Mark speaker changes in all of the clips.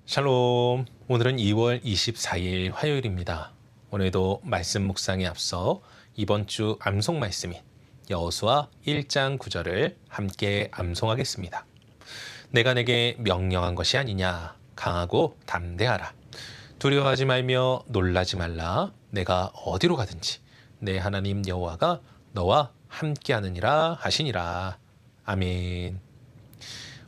Speaker 1: 샬롬. 오늘은 2월 24일 화요일입니다. 오늘도 말씀 묵상에 앞서 이번 주 암송 말씀인 여호수아 1장 9절을 함께 암송하겠습니다. 내가 내게 명령한 것이 아니냐. 강하고 담대하라. 두려워하지 말며 놀라지 말라. 내가 어디로 가든지 내 하나님 여호와가 너와 함께하느니라 하시니라. 아멘.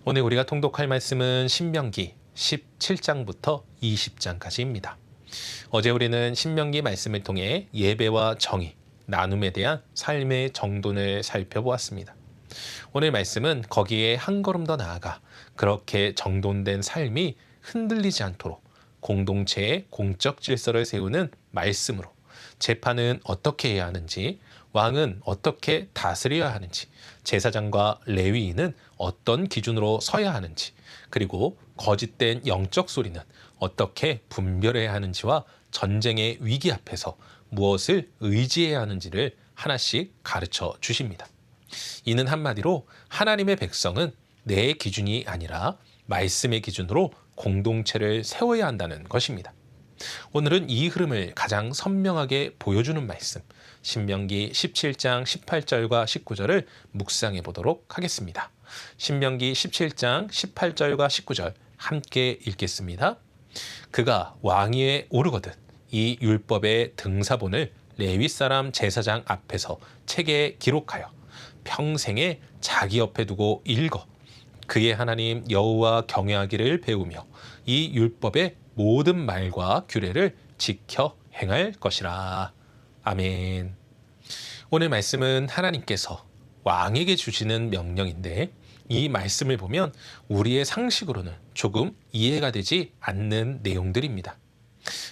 Speaker 1: 오늘 우리가 통독할 말씀은 신명기 17장부터 20장까지입니다. 어제 우리는 신명기 말씀을 통해 예배와 정의, 나눔에 대한 삶의 정돈을 살펴보았습니다. 오늘 말씀은 거기에 한 걸음 더 나아가 그렇게 정돈된 삶이 흔들리지 않도록 공동체의 공적 질서를 세우는 말씀으로 재판은 어떻게 해야 하는지, 왕은 어떻게 다스려야 하는지, 제사장과 레위인은 어떤 기준으로 서야 하는지, 그리고 거짓된 영적 소리는 어떻게 분별해야 하는지와 전쟁의 위기 앞에서 무엇을 의지해야 하는지를 하나씩 가르쳐 주십니다. 이는 한마디로 하나님의 백성은 내 기준이 아니라 말씀의 기준으로 공동체를 세워야 한다는 것입니다. 오늘은 이 흐름을 가장 선명하게 보여주는 말씀, 신명기 17장 18절과 19절을 묵상해 보도록 하겠습니다. 신명기 17장 18절과 19절 함께 읽겠습니다. 그가 왕위에 오르거든 이 율법의 등사본을 레위 사람 제사장 앞에서 책에 기록하여 평생에 자기 옆에 두고 읽어 그의 하나님 여호와 경외하기를 배우며 이 율법의 모든 말과 규례를 지켜 행할 것이라. 아멘. 오늘 말씀은 하나님께서 왕에게 주시는 명령인데 이 말씀을 보면 우리의 상식으로는 조금 이해가 되지 않는 내용들입니다.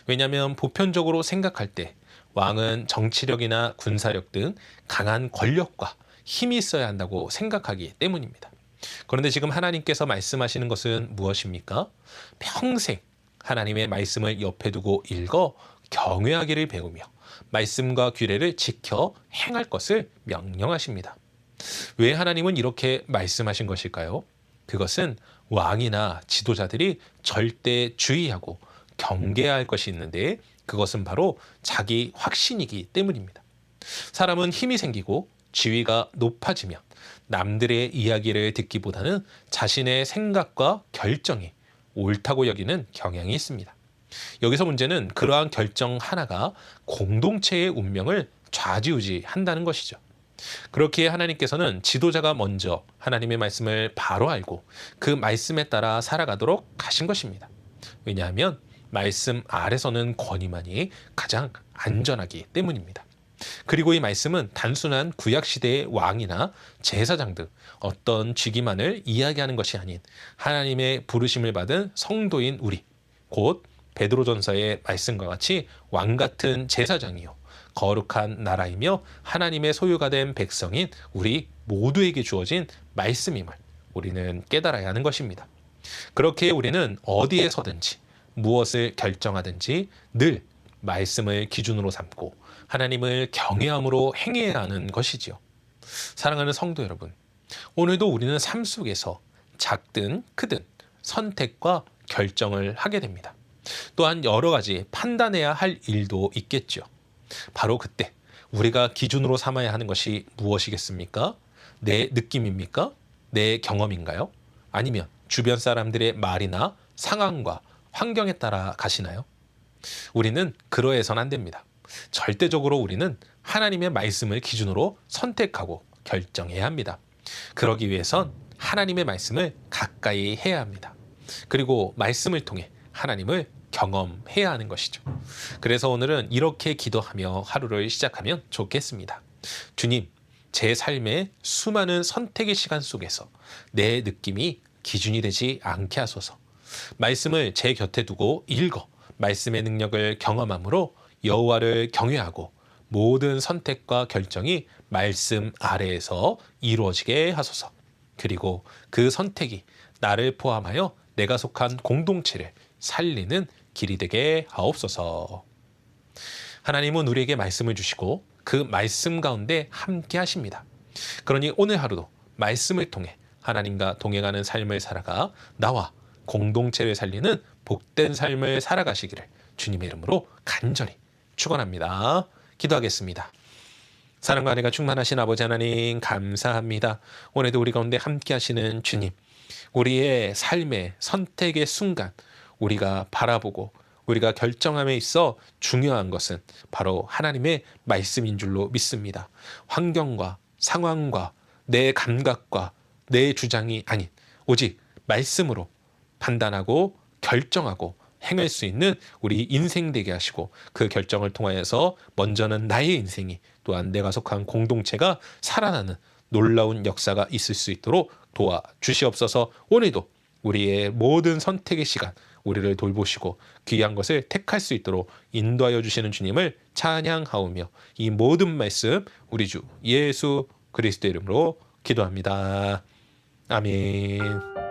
Speaker 1: 왜냐하면 보편적으로 생각할 때 왕은 정치력이나 군사력 등 강한 권력과 힘이 있어야 한다고 생각하기 때문입니다. 그런데 지금 하나님께서 말씀하시는 것은 무엇입니까? 평생 하나님의 말씀을 옆에 두고 읽어 경외하기를 배우며 말씀과 규례를 지켜 행할 것을 명령하십니다. 왜 하나님은 이렇게 말씀하신 것일까요? 그것은 왕이나 지도자들이 절대 주의하고 경계해야 할 것이 있는데 그것은 바로 자기 확신이기 때문입니다. 사람은 힘이 생기고 지위가 높아지면 남들의 이야기를 듣기보다는 자신의 생각과 결정이 옳다고 여기는 경향이 있습니다. 여기서 문제는 그러한 결정 하나가 공동체의 운명을 좌지우지한다는 것이죠. 그렇기에 하나님께서는 지도자가 먼저 하나님의 말씀을 바로 알고 그 말씀에 따라 살아가도록 하신 것입니다. 왜냐하면 말씀 아래서는 권위만이 가장 안전하기 때문입니다. 그리고 이 말씀은 단순한 구약시대의 왕이나 제사장 등 어떤 직위만을 이야기하는 것이 아닌 하나님의 부르심을 받은 성도인 우리, 곧 베드로전서의 말씀과 같이 왕같은 제사장이요 거룩한 나라이며 하나님의 소유가 된 백성인 우리 모두에게 주어진 말씀임을 우리는 깨달아야 하는 것입니다. 그렇게 우리는 어디에 서든지 무엇을 결정하든지 늘 말씀을 기준으로 삼고 하나님을 경외함으로 행해야 하는 것이지요. 사랑하는 성도 여러분, 오늘도 우리는 삶 속에서 작든 크든 선택과 결정을 하게 됩니다. 또한 여러 가지 판단해야 할 일도 있겠죠. 바로 그때 우리가 기준으로 삼아야 하는 것이 무엇이겠습니까? 내 느낌입니까? 내 경험인가요? 아니면 주변 사람들의 말이나 상황과 환경에 따라 가시나요? 우리는 그러해선 안 됩니다. 절대적으로 우리는 하나님의 말씀을 기준으로 선택하고 결정해야 합니다. 그러기 위해선 하나님의 말씀을 가까이 해야 합니다. 그리고 말씀을 통해 하나님을 경험해야 하는 것이죠. 그래서 오늘은 이렇게 기도하며 하루를 시작하면 좋겠습니다. 주님, 제 삶의 수많은 선택의 시간 속에서 내 느낌이 기준이 되지 않게 하소서. 말씀을 제 곁에 두고 읽어 말씀의 능력을 경험함으로 여호와를 경외하고 모든 선택과 결정이 말씀 아래에서 이루어지게 하소서. 그리고 그 선택이 나를 포함하여 내가 속한 공동체를 살리는 길이 되게 하옵소서. 하나님은 우리에게 말씀을 주시고 그 말씀 가운데 함께 하십니다. 그러니 오늘 하루도 말씀을 통해 하나님과 동행하는 삶을 살아가 나와 공동체를 살리는 복된 삶을 살아가시기를 주님의 이름으로 간절히 축원합니다. 기도하겠습니다. 사랑과 은혜가 충만하신 아버지 하나님 감사합니다. 오늘도 우리 가운데 함께 하시는 주님, 우리의 삶의 선택의 순간 우리가 바라보고 우리가 결정함에 있어 중요한 것은 바로 하나님의 말씀인 줄로 믿습니다. 환경과 상황과 내 감각과 내 주장이 아닌 오직 말씀으로 판단하고 결정하고 행할 수 있는 우리 인생 되게 하시고, 그 결정을 통하여서 먼저는 나의 인생이 또한 내가 속한 공동체가 살아나는 놀라운 역사가 있을 수 있도록 도와주시옵소서. 오늘도 우리의 모든 선택의 시간 우리를 돌보시고 귀한 것을 택할 수 있도록 인도하여 주시는 주님을 찬양하오며, 이 모든 말씀 우리 주 예수 그리스도 이름으로 기도합니다. 아멘.